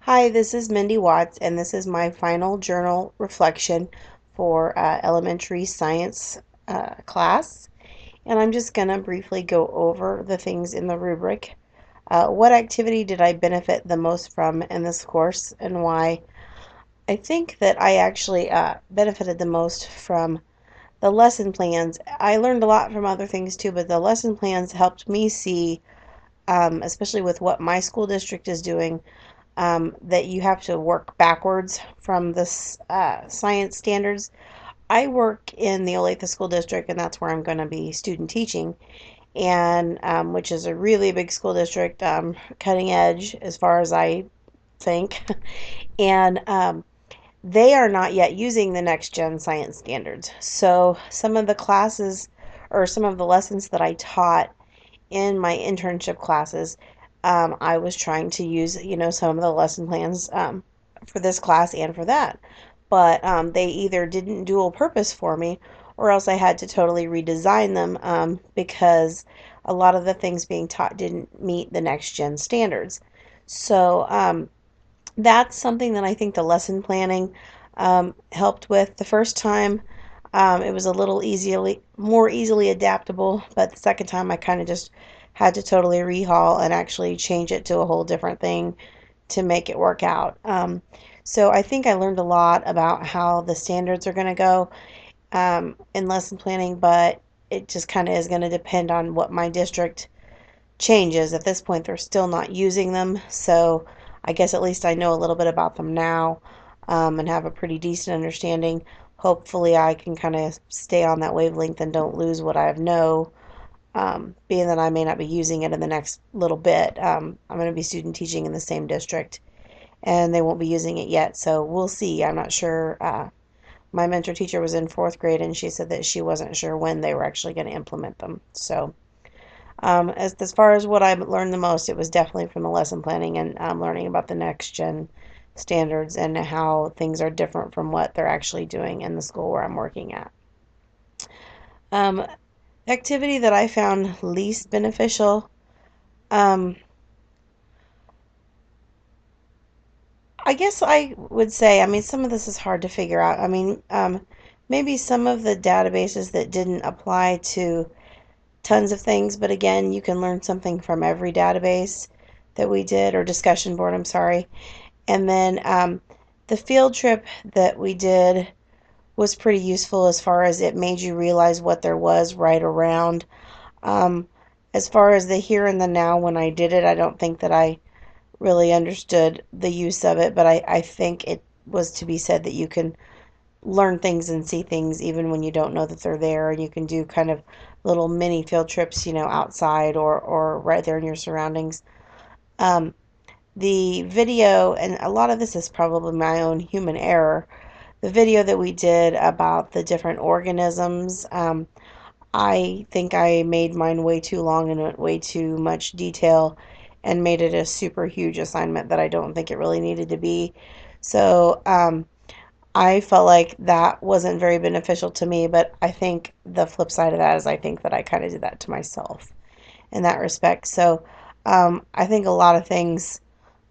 Hi, this is Mindy Watts, and this is my final journal reflection for elementary science class. And I'm just going to briefly go over the things in the rubric. What activity did I benefit the most from in this course, and why? I think that I actually benefited the most from the lesson plans. I learned a lot from other things too, but the lesson plans helped me see, especially with what my school district is doing, that you have to work backwards from the science standards. I work in the Olathe School District, and that's where I'm going to be student teaching, and which is a really big school district, cutting edge as far as I think. And they are not yet using the next gen science standards. So some of the classes or some of the lessons that I taught in my internship classes, I was trying to use, some of the lesson plans for this class and for that. But they either didn't dual purpose for me, or else I had to totally redesign them because a lot of the things being taught didn't meet the next gen standards. So that's something that I think the lesson planning helped with. The first time, it was a little more easily adaptable, but the second time I kind of just had to totally rehaul and actually change it to a whole different thing to make it work out. So I think I learned a lot about how the standards are going to go in lesson planning, but it just kind of is going to depend on what my district changes. At this point, they're still not using them, so I guess at least I know a little bit about them now, and have a pretty decent understanding. Hopefully, I can kind of stay on that wavelength and don't lose what I know, being that I may not be using it in the next little bit. I'm going to be student teaching in the same district, and they won't be using it yet, so we'll see. I'm not sure. My mentor teacher was in fourth grade, and she said that she wasn't sure when they were actually going to implement them. So as far as what I learned the most, it was definitely from the lesson planning and learning about the next gen standards and how things are different from what they're actually doing in the school where I'm working at. Um, Activity that I found least beneficial, um, I guess I would say, I mean, some of this is hard to figure out. I mean, maybe some of the databases that didn't apply to tons of things, but again, you can learn something from every database that we did, or discussion board, I'm sorry. And then the field trip that we did was pretty useful as far as it made you realize what there was right around. Um, as far as the here and the now, when I did it, I don't think that I really understood the use of it, but I think it was to be said that you can learn things and see things even when you don't know that they're there, and you can do kind of little mini field trips, outside or right there in your surroundings. Um, the video, and a lot of this is probably my own human error, the video that we did about the different organisms, I think I made mine way too long and went way too much detail and made it a super huge assignment that I don't think it really needed to be. So I felt like that wasn't very beneficial to me, but I think the flip side of that is I think that I kind of did that to myself in that respect. So I think a lot of things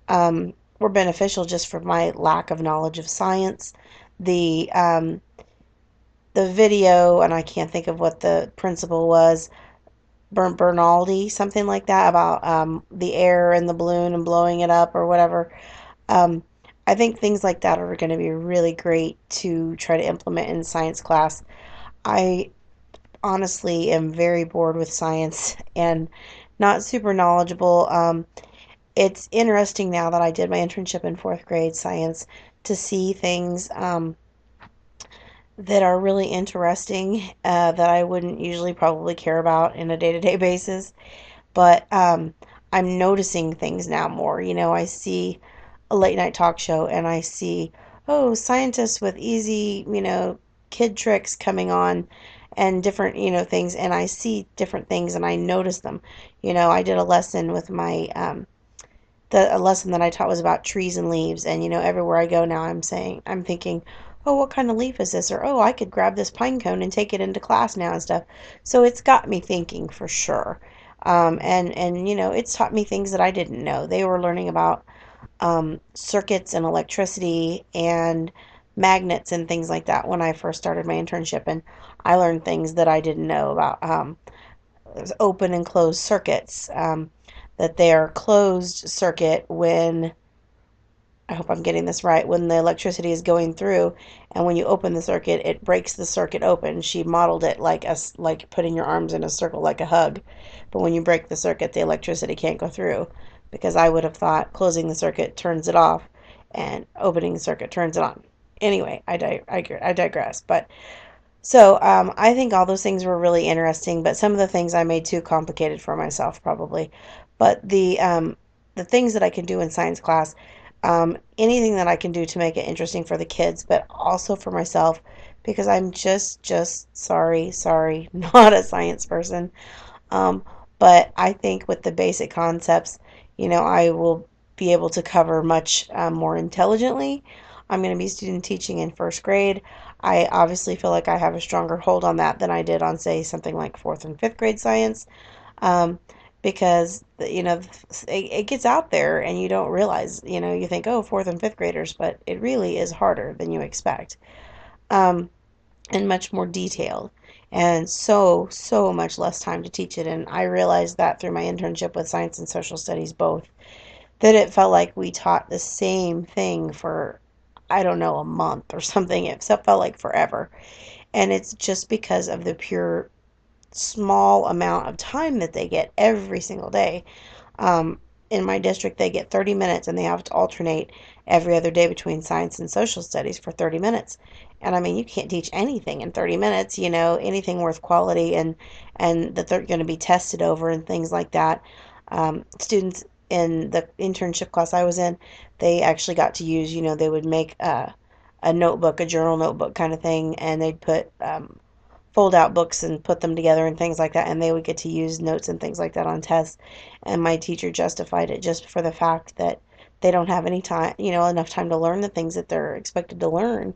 were beneficial just for my lack of knowledge of science. The um, the video, and I can't think of what the principal was, Bernaldi, something like that, about the air and the balloon and blowing it up or whatever. Um, I think things like that are going to be really great to try to implement in science class. I honestly am very bored with science and not super knowledgeable. It's interesting now that I did my internship in fourth grade science to see things that are really interesting, that I wouldn't usually probably care about in a day to day basis. But I'm noticing things now more. I see a late night talk show and I see, oh, scientists with easy, kid tricks coming on and different, things. And I see different things and I notice them. I did a lesson with my, a lesson that I taught was about trees and leaves. And, everywhere I go now, I'm thinking, oh, what kind of leaf is this? Or, oh, I could grab this pine cone and take it into class now and stuff. So it's got me thinking for sure. And it's taught me things that I didn't know. They were learning about circuits and electricity and magnets and things like that when I first started my internship. And I learned things that I didn't know about open and closed circuits, that they are closed circuit when, I hope I'm getting this right, when the electricity is going through, and when you open the circuit, it breaks the circuit open. She modeled it like putting your arms in a circle like a hug. But when you break the circuit, the electricity can't go through, because I would have thought closing the circuit turns it off and opening the circuit turns it on. Anyway, I digress. But so I think all those things were really interesting, but some of the things I made too complicated for myself probably. But the things that I can do in science class, anything that I can do to make it interesting for the kids, but also for myself, because I'm just sorry, not a science person. Um, but I think with the basic concepts, I will be able to cover much more intelligently. I'm going to be student teaching in first grade. I obviously feel like I have a stronger hold on that than I did on, say, something like fourth and fifth grade science, um, because it gets out there and you don't realize, you think, oh, fourth and fifth graders, but it really is harder than you expect, um, and much more detailed, and so much less time to teach it. And I realized that through my internship with science and social studies both, that it felt like we taught the same thing for, I don't know, a month or something. It felt like forever. And it's just because of the pure small amount of time that they get every single day. In my district, they get 30 minutes and they have to alternate every other day between science and social studies for 30 minutes. And I mean, you can't teach anything in 30 minutes, anything worth quality and that they're going to be tested over and things like that. Students in the internship class I was in, they actually got to use, they would make a notebook, a journal notebook kind of thing, and they'd put fold out books and put them together and things like that, and they would get to use notes and things like that on tests. And my teacher justified it just for the fact that they don't have any time, enough time to learn the things that they're expected to learn.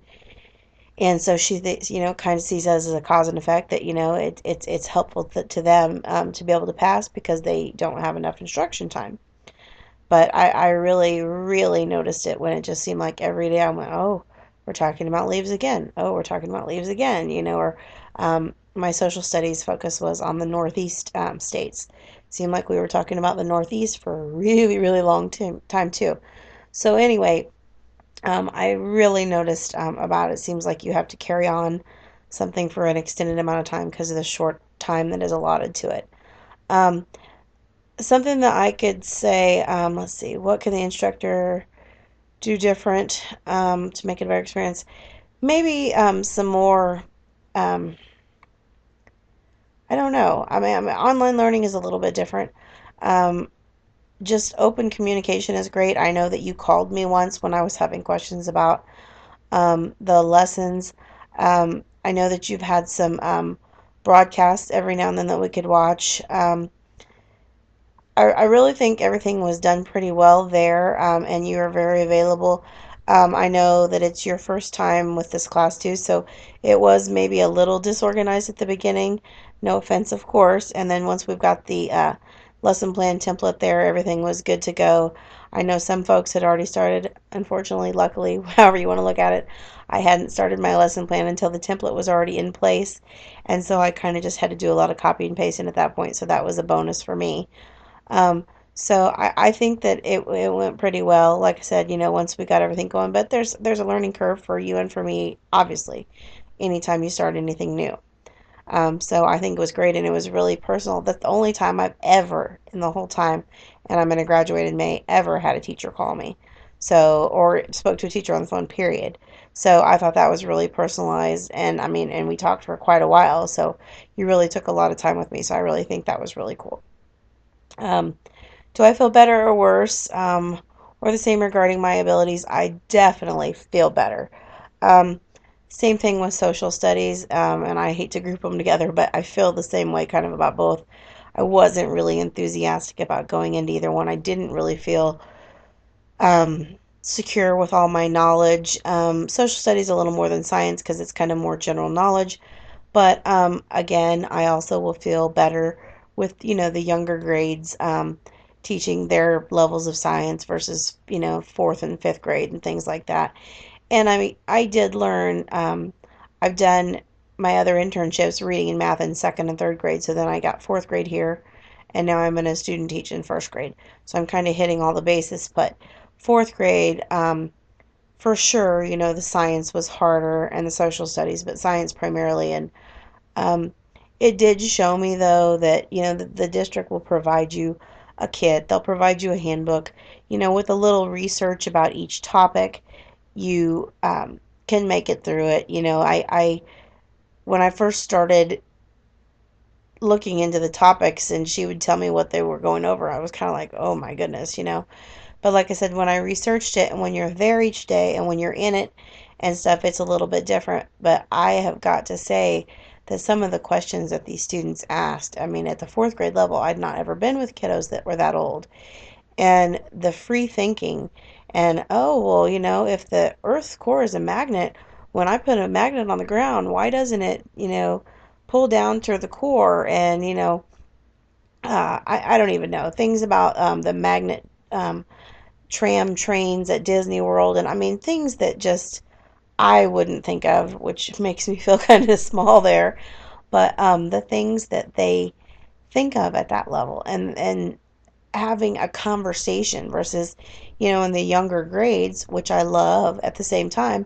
And so she, kind of sees as a cause and effect that, it's helpful to them, to be able to pass because they don't have enough instruction time. But I really, really noticed it when it just seemed like every day I went, oh, we're talking about leaves again. Oh, we're talking about leaves again, or my social studies focus was on the Northeast states. It seemed like we were talking about the Northeast for a really, really long time too. So anyway, I really noticed about it. Seems like you have to carry on something for an extended amount of time because of the short time that is allotted to it. Um, Something that I could say, let's see, what can the instructor do different to make it a better experience? Maybe some more, um, I don't know. I mean, online learning is a little bit different. Um, just open communication is great. I know that you called me once when I was having questions about the lessons. I know that you've had some broadcasts every now and then that we could watch. I really think everything was done pretty well there, and you were very available. I know that it's your first time with this class too, so it was maybe a little disorganized at the beginning. No offense, of course. And then once we've got the lesson plan template there, everything was good to go. I know some folks had already started. Unfortunately, luckily, however you want to look at it, I hadn't started my lesson plan until the template was already in place, and so I kind of just had to do a lot of copy and pasting at that point. So that was a bonus for me. Um, so I think that it went pretty well. Like I said, once we got everything going, but there's a learning curve for you and for me, obviously, anytime you start anything new. So I think it was great and it was really personal. That's the only time I've ever, in the whole time, and I'm going to graduate in May, ever had a teacher call me. So, or spoke to a teacher on the phone, period. So I thought that was really personalized, and I mean, and we talked for quite a while, so you really took a lot of time with me, so I really think that was really cool. Um, do I feel better or worse, or the same regarding my abilities? I definitely feel better. Um, Same thing with social studies, and I hate to group them together, but I feel the same way kind of about both. I wasn't really enthusiastic about going into either one. I didn't really feel secure with all my knowledge. Social studies a little more than science because it's kind of more general knowledge. But again, I also will feel better with, the younger grades, teaching their levels of science versus, fourth and fifth grade and things like that. And I mean, I did learn, I've done my other internships reading and math in second and third grade. So then I got fourth grade here, and now I'm in a student teach in first grade. So I'm kind of hitting all the bases. But fourth grade, for sure, the science was harder and the social studies, but science primarily. And um, it did show me, though, that, the district will provide you a kit, they'll provide you a handbook, with a little research about each topic. You can make it through it. When I first started looking into the topics and she would tell me what they were going over, I was kind of like, oh my goodness. But like I said, when I researched it and when you're there each day and when you're in it and stuff, it's a little bit different. But I have got to say that some of the questions that these students asked, I mean, at the fourth grade level, I'd not ever been with kiddos that were that old. And the free thinking, and oh, well, if the Earth's core is a magnet, when I put a magnet on the ground, why doesn't it, pull down to the core? And, I don't even know. Things about the magnet tram trains at Disney World, and I mean things that just I wouldn't think of, which makes me feel kind of small there. But the things that they think of at that level, and having a conversation versus, in the younger grades, which I love at the same time,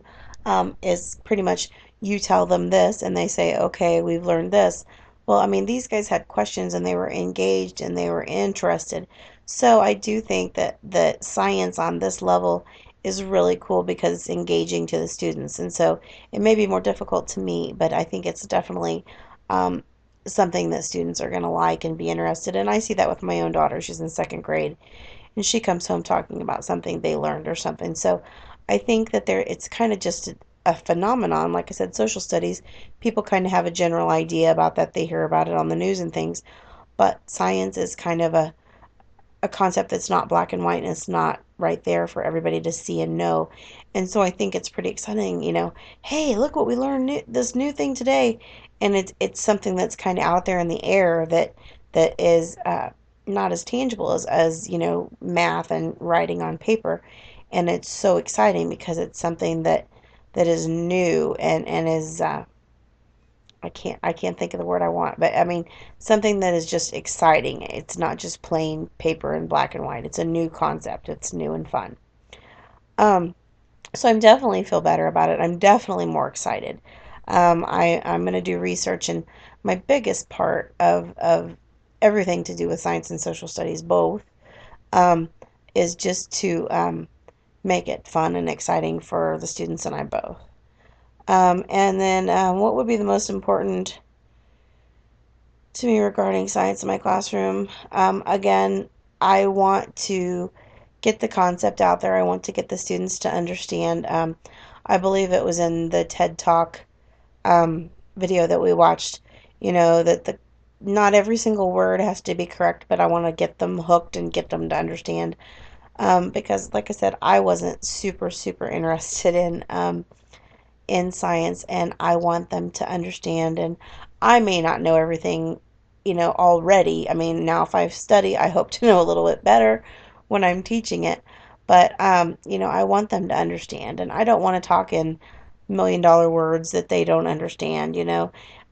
is pretty much you tell them this and they say, okay, we've learned this. Well, I mean, these guys had questions and they were engaged and they were interested. So I do think that the science on this level is really cool because it's engaging to the students. And so it may be more difficult to me, but I think it's definitely um, something that students are going to like and be interested in. I see that with my own daughter. She's in second grade and she comes home talking about something they learned or something. So I think that it's kind of just a phenomenon. Like I said, social studies, people kind of have a general idea about that. They hear about it on the news and things. But science is kind of a concept that's not black and white and it's not right there for everybody to see and know. And so I think it's pretty exciting, hey, look what we learned this new thing today. And it's something that's kind of out there in the air that is not as tangible as math and writing on paper. And it's so exciting because it's something that is new and is I can't think of the word I want, but I mean something that is just exciting. It's not just plain paper and black and white. It's a new concept. It's new and fun. Um, so I'm definitely feel better about it. I'm definitely more excited. I'm gonna do research, and my biggest part of everything to do with science and social studies both um, is just to make it fun and exciting for the students and I both. And then what would be the most important to me regarding science in my classroom? Again, I want to get the concept out there. I want to get the students to understand. I believe it was in the TED Talk video that we watched, that the not every single word has to be correct, but I want to get them hooked and get them to understand. Because, like I said, I wasn't super, super interested in science, and I want them to understand. And I may not know everything, already. I mean, now if I study, I hope to know a little bit better when I'm teaching it. But, I want them to understand, and I don't want to talk in million-dollar words that they don't understand.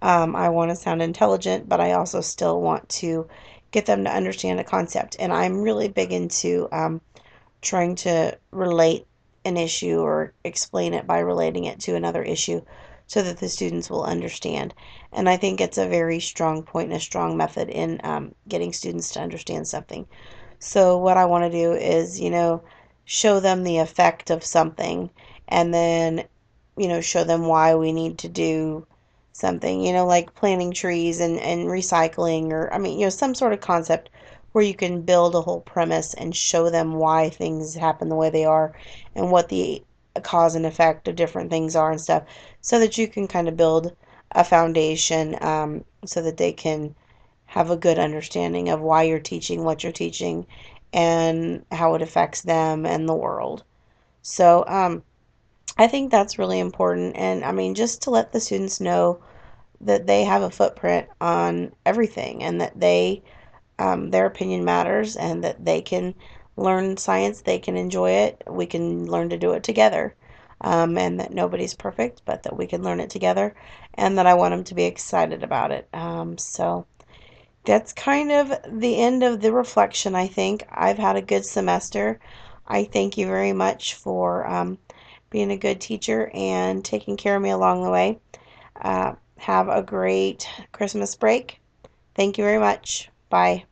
I want to sound intelligent, but I also still want to get them to understand a concept. And I'm really big into trying to relate an issue or explain it by relating it to another issue so that the students will understand. And I think it's a very strong point and a strong method in getting students to understand something. So, what I want to do is, show them the effect of something and then, show them why we need to do something, like planting trees and recycling, or, I mean, some sort of concept where you can build a whole premise and show them why things happen the way they are and what the cause and effect of different things are and stuff, so that you can kind of build a foundation so that they can have a good understanding of why you're teaching what you're teaching and how it affects them and the world. So I think that's really important. And I mean, just to let the students know that they have a footprint on everything and that they their opinion matters and that they can learn science, they can enjoy it, we can learn to do it together. And that nobody's perfect, but that we can learn it together, and that I want them to be excited about it. So that's kind of the end of the reflection, I think. I've had a good semester. I thank you very much for being a good teacher and taking care of me along the way. Have a great Christmas break. Thank you very much. Bye.